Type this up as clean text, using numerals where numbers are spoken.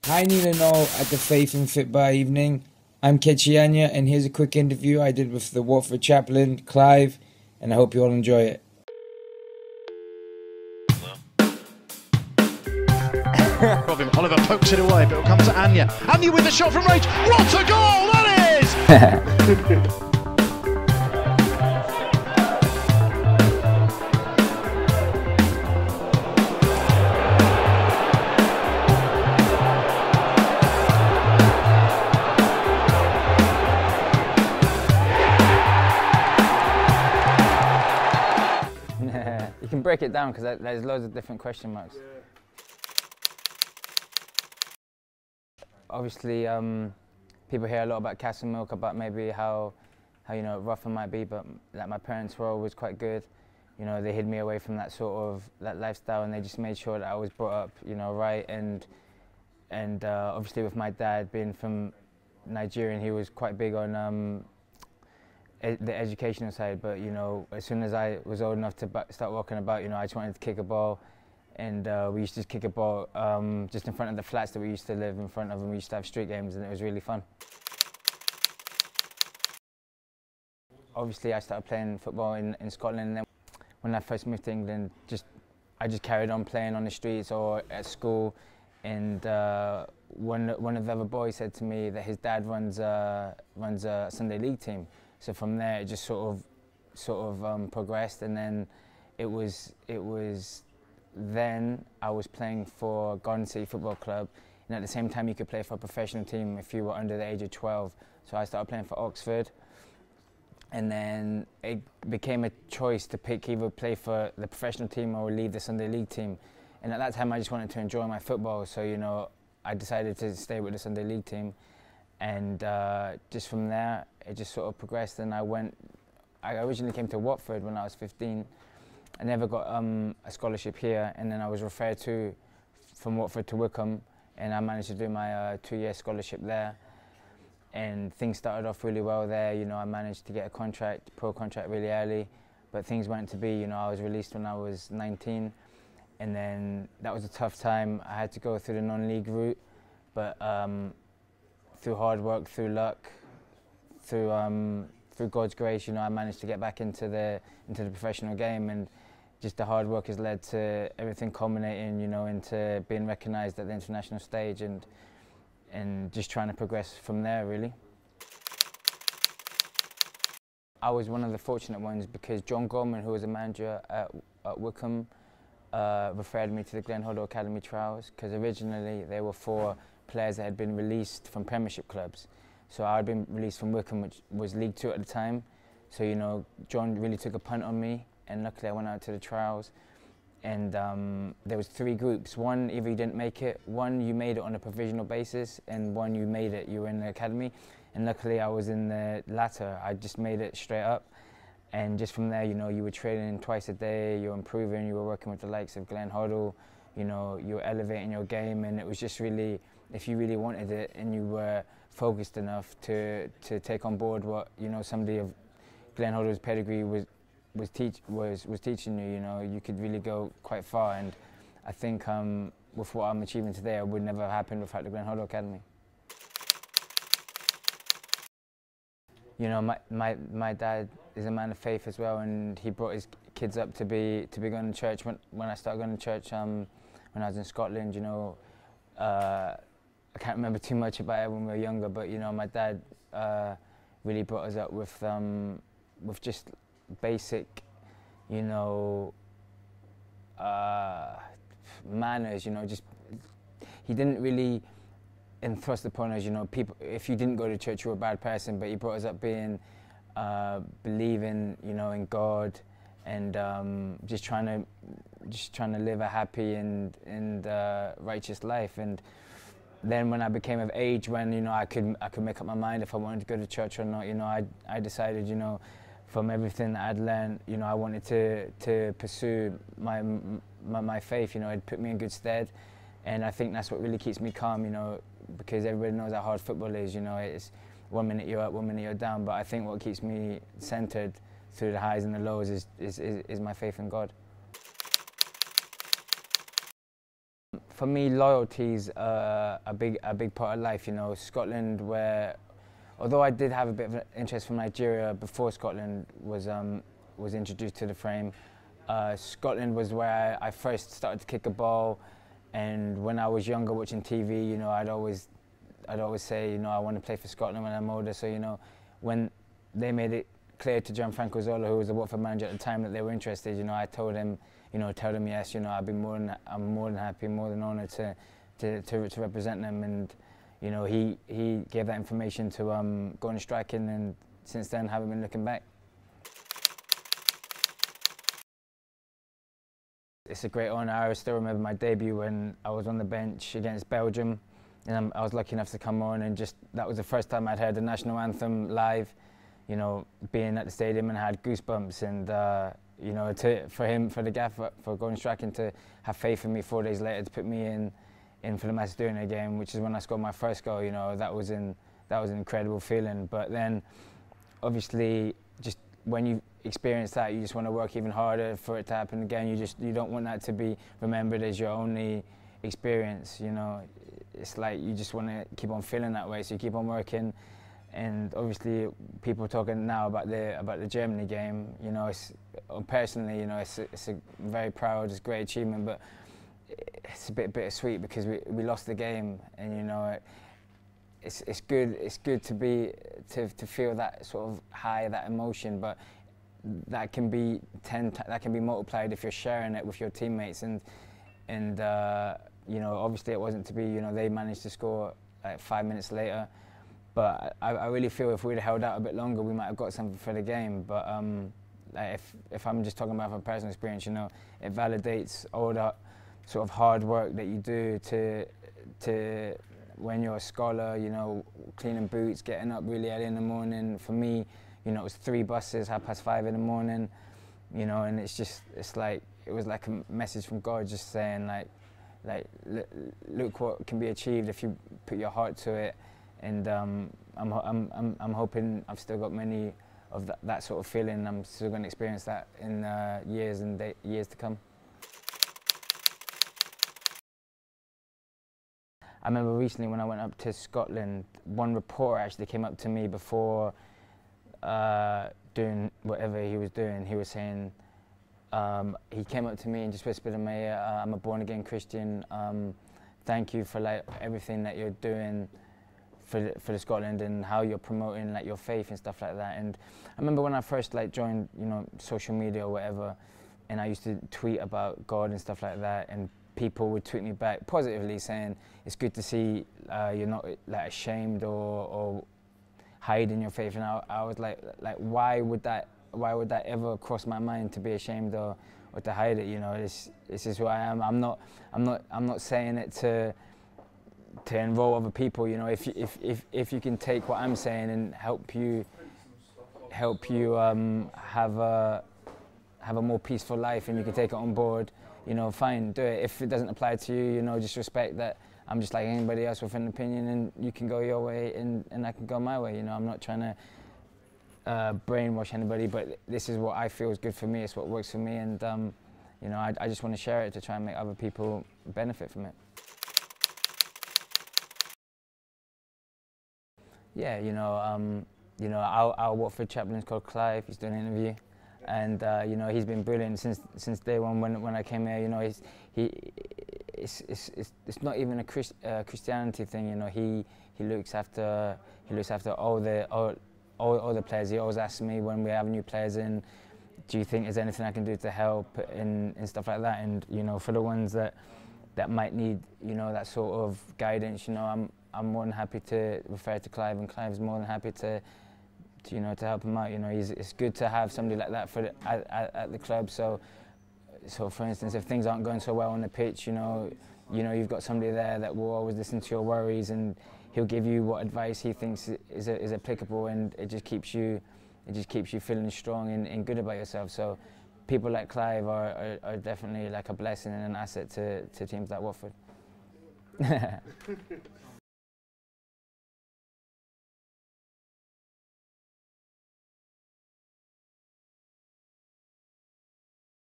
Hi Neil and all at the Faith and Fitba evening. I'm Ikechi Anya and here's a quick interview I did with the Watford Chaplain, Clive, and I hope you all enjoy it. Robin, Oliver pokes it away, but it'll come to Anya. Anya with the shot from range. What a goal that is! You can break it down because there's loads of different question marks. Obviously, people hear a lot about Castle Milk, about maybe how rough it might be, but like my parents were always quite good. You know, they hid me away from that sort of lifestyle, and they just made sure that I was brought up, right. And obviously, with my dad being from Nigeria, he was quite big on the educational side. But as soon as I was old enough to start walking about, I just wanted to kick a ball. And we used to just kick a ball just in front of the flats that we used to live in front of, and we used to have street games, and it was really fun. Obviously, I started playing football in Scotland, and then when I first moved to England, I just carried on playing on the streets or at school. And one of the other boys said to me that his dad runs a Sunday League team. So from there, it just sort of progressed, and then it was. Then I was playing for Garden City Football Club, and at the same time you could play for a professional team if you were under the age of 12. So I started playing for Oxford, and then it became a choice to pick either play for the professional team or leave the Sunday League team. And at that time I just wanted to enjoy my football, so I decided to stay with the Sunday League team, and just from there it just sort of progressed. And I originally came to Watford when I was 15. I never got a scholarship here, and then I was referred from Watford to Wycombe, and I managed to do my 2-year scholarship there. And things started off really well there. I managed to get a pro contract really early, but things weren't to be. I was released when I was 19, and then that was a tough time. I had to go through the non-league route, but through hard work, through luck, through God's grace, I managed to get back into the professional game, and just the hard work has led to everything culminating, into being recognised at the international stage, and just trying to progress from there, really. I was one of the fortunate ones because John Gorman, who was a manager at Wycombe, referred me to the Hoddle Academy trials, because originally they were for players that had been released from Premiership clubs. So I had been released from Wycombe, which was League 2 at the time. So John really took a punt on me, and luckily I went out to the trials. And there was 3 groups. One, either you didn't make it, one you made it on a provisional basis, and one you made it, you were in the academy. And luckily I was in the latter. I just made it straight up. And just from there, you were training twice a day, you were improving, you were working with the likes of Hoddle, you were elevating your game, and it was just really, if you really wanted it and you were focused enough to take on board what somebody of Hoddle's pedigree was teaching you, you could really go quite far. And I think with what I'm achieving today, it would never have happened without the Hoddle Academy. My dad is a man of faith as well, and he brought his kids up to be going to church. When I started going to church when I was in Scotland, I can't remember too much about it when we were younger, but my dad really brought us up with just basic, manners. Just he didn't really thrust upon us, people. If you didn't go to church, you were a bad person. But he brought us up being believing, in God, and just trying to live a happy and righteous life. And then when I became of age, when I could make up my mind if I wanted to go to church or not, I decided, from everything that I'd learned, I wanted to pursue my faith. It put me in good stead, and I think that's what really keeps me calm. Because everybody knows how hard football is. It's 1 minute you're up, 1 minute you're down. But I think what keeps me centered through the highs and the lows is my faith in God. For me, loyalties are a big part of life. You know, Scotland, where although I did have a bit of an interest from Nigeria before Scotland was introduced to the frame, Scotland was where I first started to kick a ball. And when I was younger, watching TV, you know, I'd always say, you know, I want to play for Scotland when I'm older. So, you know, when they made it clear to Gianfranco Zola, who was the Watford manager at the time, that they were interested, you know, I told him, you know, tell them yes, you know, I'm more than happy, more than honoured to represent them. And, you know, he gave that information to go on striking, and since then haven't been looking back. It's a great honour. I still remember my debut when I was on the bench against Belgium, and I was lucky enough to come on, and just that was the first time I'd heard the national anthem live. You know, being at the stadium, and I had goosebumps. And you know, for the gaffer, for going striking, to have faith in me 4 days later to put me in for the Macedonia game, which is when I scored my first goal. You know, that was an incredible feeling. But then, obviously, just when you experience that, you just want to work even harder for it to happen again. You don't want that to be remembered as your only experience. You know, it's like you just want to keep on feeling that way, so you keep on working. And obviously, people talking now about the Germany game. You know, personally, you know, it's a very proud, it's a great achievement, but it's a bit bittersweet because we lost the game, and you know, it's good to feel that sort of high, that emotion, but that can be multiplied if you're sharing it with your teammates. And you know, obviously it wasn't to be. You know, they managed to score like 5 minutes later. But I really feel if we'd held out a bit longer, we might have got something for the game. But like if I'm just talking about from personal experience, you know, it validates all the sort of hard work that you do to when you're a scholar, you know, cleaning boots, getting up really early in the morning. For me, you know, it was 3 buses, 5:30 in the morning, you know, and it's like, it was like a message from God, just saying like look what can be achieved if you put your heart to it. And I'm hoping I've still got many of that sort of feeling. I'm still going to experience that in years to come. I remember recently when I went up to Scotland, one reporter actually came up to me before doing whatever he was doing. He was saying, he came up to me and just whispered in my ear, I'm a born-again Christian. Thank you for like everything that you're doing for the Scotland, and how you're promoting like your faith and stuff like that. And I remember when I first like joined, you know, social media or whatever, and I used to tweet about God and stuff like that, and people would tweet me back positively saying it's good to see you're not like ashamed or hiding your faith. And I was like why would that ever cross my mind, to be ashamed or to hide it? You know, this is who I am. I'm not saying it to enroll other people. You know, if you can take what I'm saying and help you have a more peaceful life, and you can take it on board, you know, fine, do it. If it doesn't apply to you, you know, just respect that I'm just like anybody else with an opinion, and you can go your way and I can go my way. You know, I'm not trying to brainwash anybody, but this is what I feel is good for me. It's what works for me, and you know, I just want to share it to try and make other people benefit from it. Yeah, you know, our Watford Chaplain is called Clive. He's doing an interview, and you know, he's been brilliant since day one when I came here. You know, it's not even a Christianity thing. You know, he looks after all the players. He always asks me when we have new players in, do you think there's anything I can do to help and stuff like that? And you know, for the ones that might need, you know, that sort of guidance, you know, I'm more than happy to refer to Clive, and Clive's more than happy to you know, to help him out. You know, it's good to have somebody like that at the club. So for instance, if things aren't going so well on the pitch, you know, you've got somebody there that will always listen to your worries, and he'll give you what advice he thinks is applicable, and it just keeps you feeling strong and good about yourself. So people like Clive are definitely like a blessing and an asset to teams like Watford.